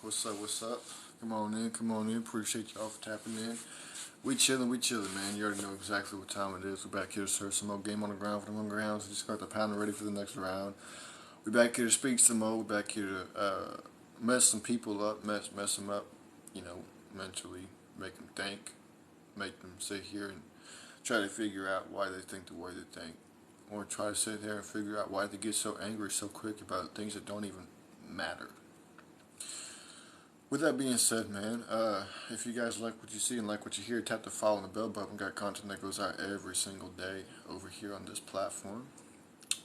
What's up? What's up? Come on in, come on in. Appreciate y'all for tapping in. We chillin', man. You already know exactly what time it is. We're back here to serve some more game on the ground for the Hungry Hounds. Just got the pound ready for the next round. We're back here to speak some more. We're back here to mess some people up, mess them up, mentally, make them think, make them sit here and try to figure out why they think the way they think. Or try to sit there and figure out why they get so angry so quick about things that don't even matter. With that being said, man, if you guys like what you see and like what you hear, tap the follow and the bell button. Got content that goes out every single day over here on this platform.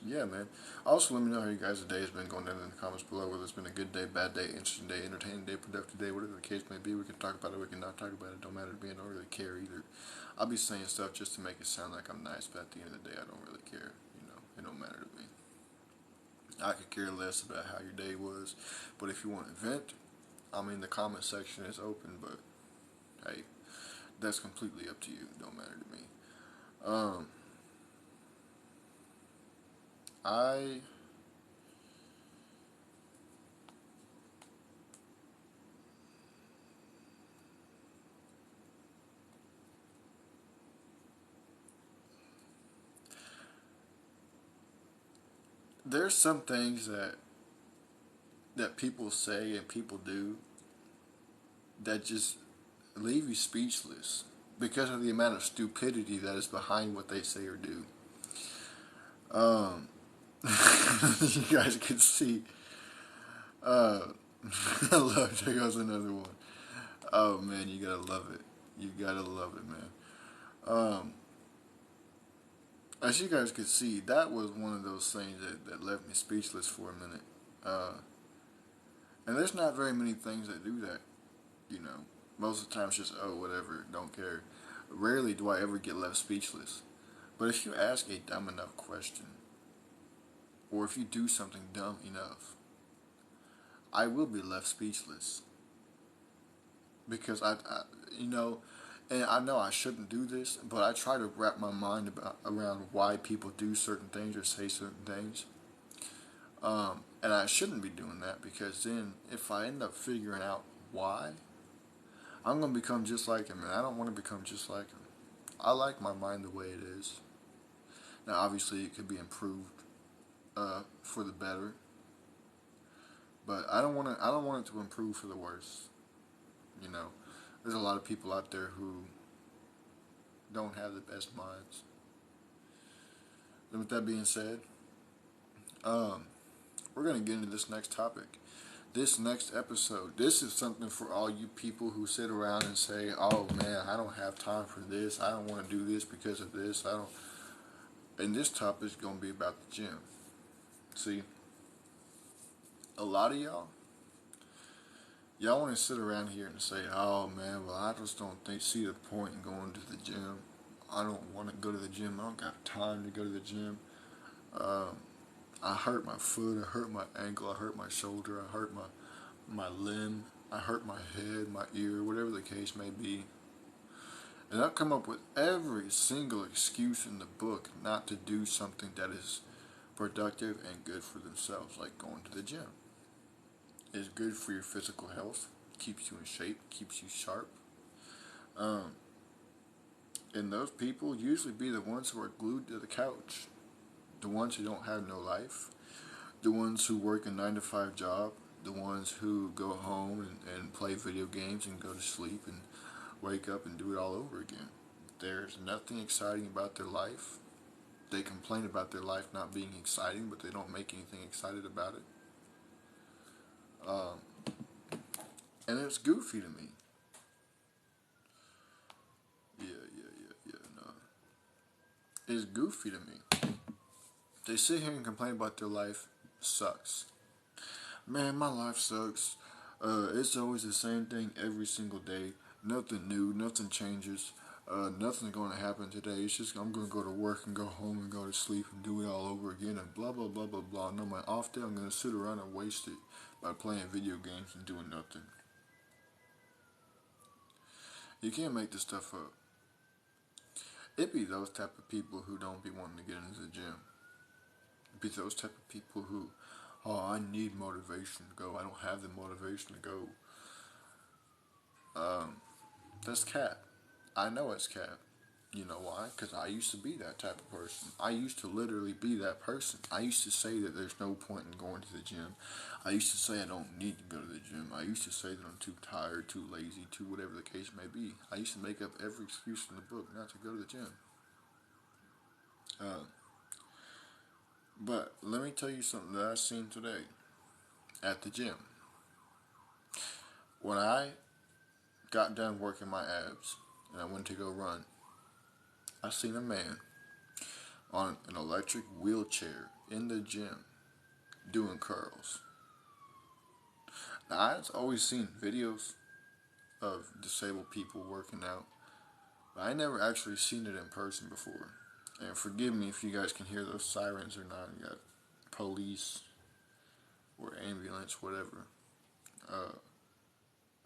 Yeah, man. Also, let me know how you guys' day has been going down in the comments below. Whether it's been a good day, bad day, interesting day, entertaining day, productive day, whatever the case may be. We can talk about it, we can not talk about it. Don't matter to me. I don't really care either. I'll be saying stuff just to make it sound like I'm nice, but at the end of the day, I don't really care. It don't matter to me. I could care less about how your day was, but if you want to vent, the comment section is open, but hey, that's completely up to you. Don't matter to me. I there's some things that people say and people do that just leave you speechless because of the amount of stupidity that is behind what they say or do. You guys can see. I love. There goes another one. Oh man, you gotta love it. You gotta love it, man. Um, as you guys could see, that was one of those things that left me speechless for a minute. Uh, and there's not very many things that do that. Most of the time it's just, oh, whatever, don't care. Rarely do I ever get left speechless. But if you ask a dumb enough question, or if you do something dumb enough, I will be left speechless. Because and I know I shouldn't do this, but I try to wrap my mind around why people do certain things or say certain things. And I shouldn't be doing that because then if I end up figuring out why, I'm going to become just like him, and I don't want to become just like him. I like my mind the way it is. Now, obviously, it could be improved for the better, but I don't want it. I don't want it to improve for the worse. You know, there's a lot of people out there who don't have the best minds. And with that being said, we're gonna get into this next topic. This next episode, this is something for all you people who sit around and say, "Oh man, I don't have time for this. I don't want to do this because of this. I don't." And this topic is gonna be about the gym. See, a lot of y'all want to sit around here and say, "Oh man, well I just don't see the point in going to the gym. I don't want to go to the gym. I don't got time to go to the gym. Um, I hurt my foot. I hurt my ankle. I hurt my shoulder. I hurt my limb. I hurt my head, my ear, whatever the case may be." And I'll come up with every single excuse in the book not to do something that is productive and good for themselves, like going to the gym. It's good for your physical health, keeps you in shape, keeps you sharp. Um, and those people usually be the ones who are glued to the couch, the ones who don't have no life, the ones who work a 9 to 5 job, the ones who go home and play video games and go to sleep and wake up and do it all over again. There's nothing exciting about their life. They complain about their life not being exciting, but they don't make anything excited about it. And it's goofy to me. No. It's goofy to me. They sit here and complain about their life sucks. Man, my life sucks. It's always the same thing every single day. Nothing new, nothing changes. Nothing's going to happen today. It's just I'm going to go to work and go home and go to sleep and do it all over again and blah, blah, blah, blah, blah. And on my off day, I'm going to sit around and waste it by playing video games and doing nothing. You can't make this stuff up. It be those type of people who don't be wanting to get into the gym. It be those type of people who, oh, I need motivation to go. I don't have the motivation to go. That's cap. I know it's cap. You know why? Because I used to be that type of person. I used to literally be that person. I used to say that there's no point in going to the gym. I used to say I don't need to go to the gym. I used to say that I'm too tired, too lazy, too whatever the case may be. I used to make up every excuse in the book not to go to the gym. Uh, but let me tell you something that I seen today at the gym. When I got done working my abs and I went to go run, I seen a man on an electric wheelchair in the gym doing curls. Now, I've always seen videos of disabled people working out, but I never actually seen it in person before. And forgive me if you guys can hear those sirens or not. You got police or ambulance, whatever,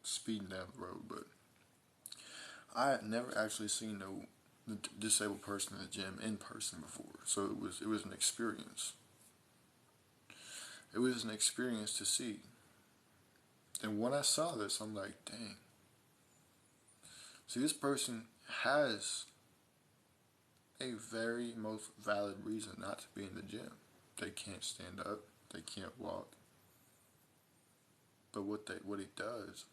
speeding down the road. But I had never actually seen no disabled person in the gym in person before, so it was an experience. It was an experience to see. And when I saw this, I'm like, dang. See, this person has a very most valid reason not to be in the gym. They can't stand up, they can't walk. But what he does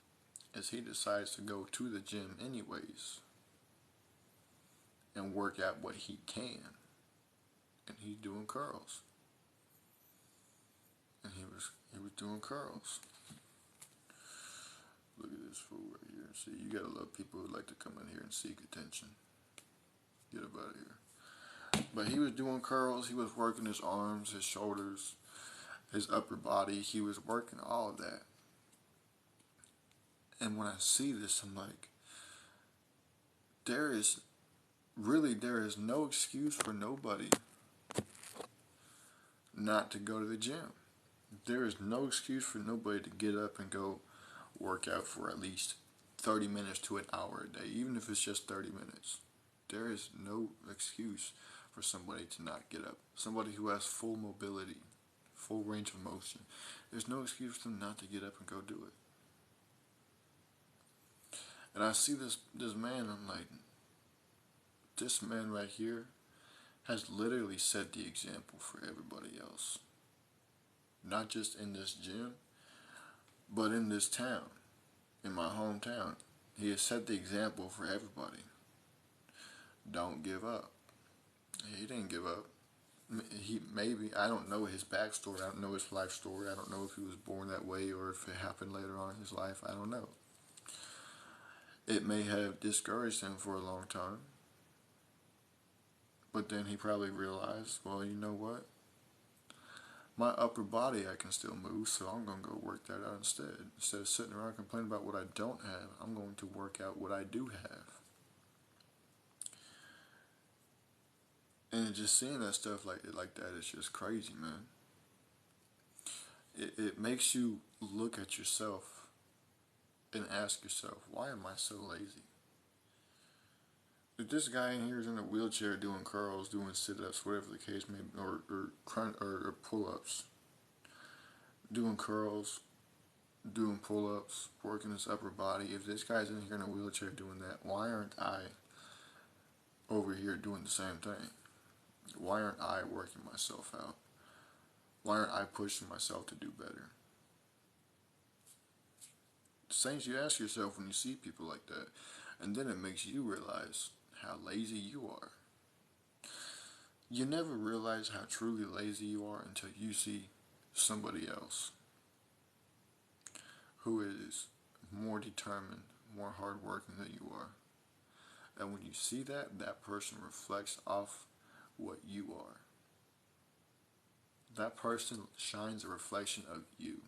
is he decides to go to the gym anyways and work out what he can. And he's doing curls. And he was doing curls. Look at this fool right here. See, you gotta love people who like to come in here and seek attention. Get up out of here. But he was doing curls. He was working his arms, his shoulders, his upper body. He was working all of that. And when I see this, I'm like, there is no excuse for nobody not to go to the gym. There is no excuse for nobody to get up and go work out for at least 30 minutes to an hour a day, even if it's just 30 minutes. There is no excuse for somebody to not get up. Somebody who has full mobility, full range of motion. There's no excuse for them not to get up and go do it. And I see this man, I'm like, this man right here has literally set the example for everybody else. Not just in this gym, but in this town, in my hometown. He has set the example for everybody. Don't give up. He didn't give up. I don't know his backstory. I don't know his life story. I don't know if he was born that way or if it happened later on in his life. I don't know. It may have discouraged him for a long time. But then he probably realized, well, you know what? My upper body I can still move, so I'm going to go work that out instead. Instead of sitting around complaining about what I don't have, I'm going to work out what I do have. And just seeing that stuff like that is just crazy, man. It makes you look at yourself and ask yourself, why am I so lazy? If this guy in here is in a wheelchair doing curls, doing sit-ups, whatever the case may be, or pull-ups, doing curls, doing pull-ups, working his upper body, if this guy's in here in a wheelchair doing that, why aren't I over here doing the same thing? Why aren't I working myself out? Why aren't I pushing myself to do better? Things you ask yourself when you see people like that, and then it makes you realize how lazy you are. You never realize how truly lazy you are until you see somebody else who is more determined, more hardworking than you are. And when you see that, that person reflects off what you are. That person shines a reflection of you.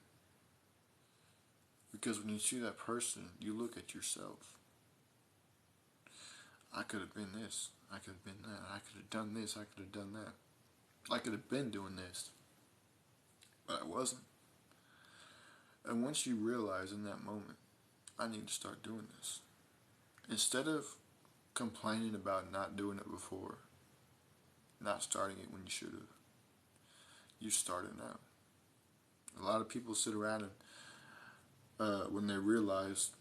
Because when you see that person, you look at yourself. I could have been this. I could have been that. I could have done this. I could have done that. I could have been doing this. But I wasn't. And once you realize in that moment, I need to start doing this. Instead of complaining about not doing it before, not starting it when you should have, you start it now. A lot of people sit around and when they realize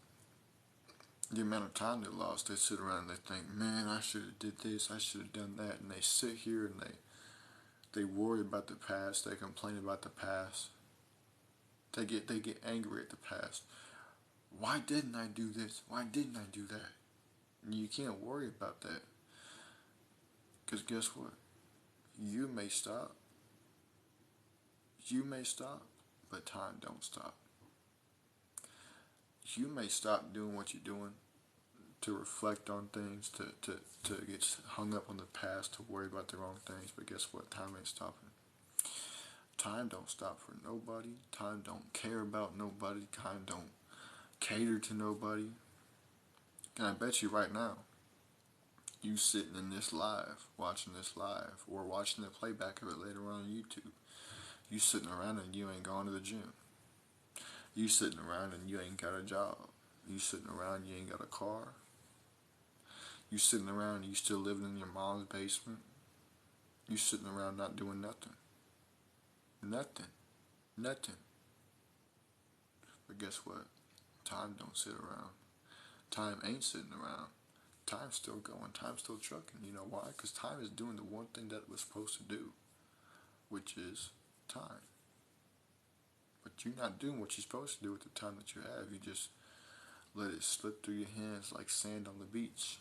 the amount of time they lost, they sit around and they think, man, I should have did this, I should have done that, and they sit here and they worry about the past, they complain about the past, they get angry at the past. Why didn't I do this? Why didn't I do that? And you can't worry about that, because guess what? You may stop, but time don't stop. You may stop doing what you're doing to reflect on things, to get hung up on the past, to worry about the wrong things, but guess what? Time ain't stopping. Time don't stop for nobody. Time don't care about nobody. Time don't cater to nobody. And I bet you right now, you sitting in this live, watching this live, or watching the playback of it later on YouTube, you sitting around and you ain't going to the gym. You sitting around and you ain't got a job. You sitting around and you ain't got a car. You sitting around and you still living in your mom's basement. You sitting around not doing nothing. Nothing. Nothing. But guess what? Time don't sit around. Time ain't sitting around. Time's still going. Time's still trucking. You know why? Because time is doing the one thing that it was supposed to do, which is time. But you're not doing what you're supposed to do with the time that you have. You just let it slip through your hands like sand on the beach.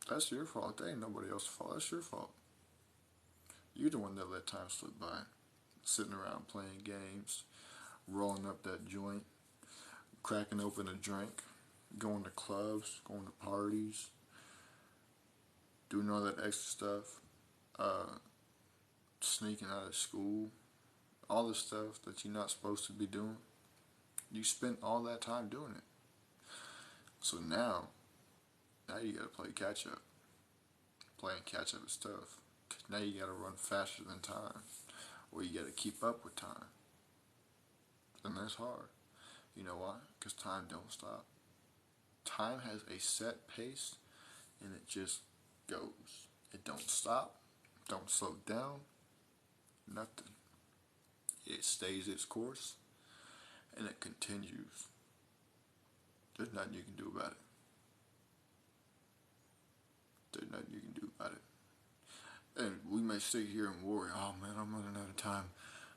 That's your fault. That ain't nobody else's fault. That's your fault. You're the one that let time slip by. Sitting around playing games, rolling up that joint, cracking open a drink, going to clubs, going to parties, doing all that extra stuff, sneaking out of school, all the stuff that you're not supposed to be doing. You spent all that time doing it. So now you gotta play catch up. Playing catch up is tough. 'Cause now you gotta run faster than time, or you gotta keep up with time. And that's hard. You know why? Because time don't stop. Time has a set pace, and it just goes. It don't stop, don't slow down, nothing. It stays its course, and it continues. There's nothing you can do about it. There's nothing you can do about it. And we may sit here and worry, oh man, I'm running out of time.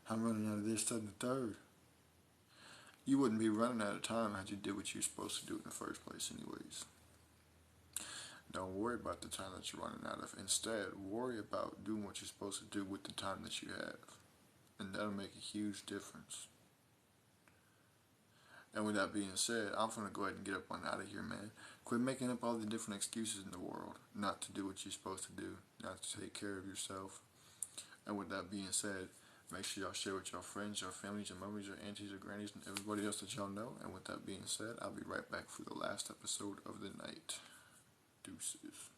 I'm running out of this, that, and the third. You wouldn't be running out of time had you did what you're supposed to do in the first place anyways. Don't worry about the time that you're running out of. Instead, worry about doing what you're supposed to do with the time that you have. And that'll make a huge difference. And with that being said, I'm going to go ahead and get up on out of here, man. Quit making up all the different excuses in the world not to do what you're supposed to do, not to take care of yourself. And with that being said, make sure y'all share with your friends, your families, your mummies, your aunties, your grannies, and everybody else that y'all know. And with that being said, I'll be right back for the last episode of the night. Deuces.